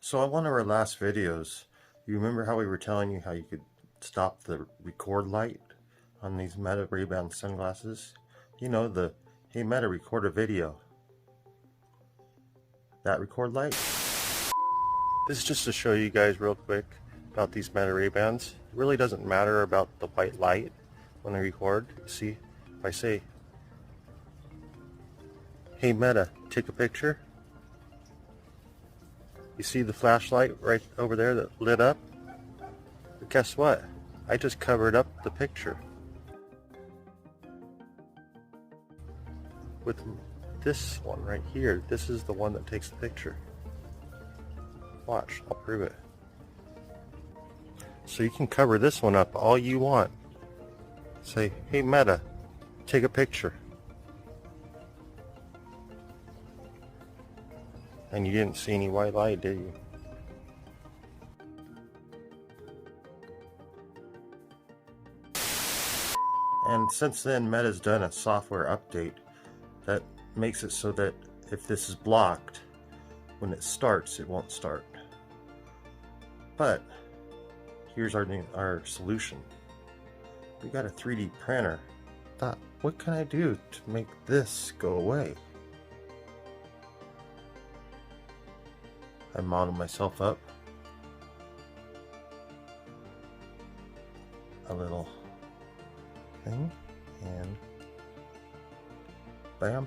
So on one of our last videos, you remember how we were telling you how you could stop the record light on these Meta Ray-Ban sunglasses? You know, the hey Meta, record a video. That record light? This is just to show you guys real quick about these Meta Ray-Bans. It really doesn't matter about the white light when they record. See, if I say, hey Meta, take a picture. You see the flashlight right over there that lit up? But guess what? I just covered up the picture with this one right here. This is the one that takes the picture. Watch, I'll prove it. So you can cover this one up all you want. Say, hey Meta, take a picture. And you didn't see any white light, did you? And since then, Meta's done a software update that makes it so that if this is blocked, when it starts, it won't start. But here's our solution. We got a 3D printer. Thought, what can I do to make this go away? I modeled myself up a little thing, and bam.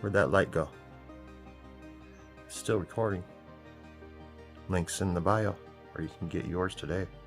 Where'd that light go? Still recording. Links in the bio, or you can get yours today.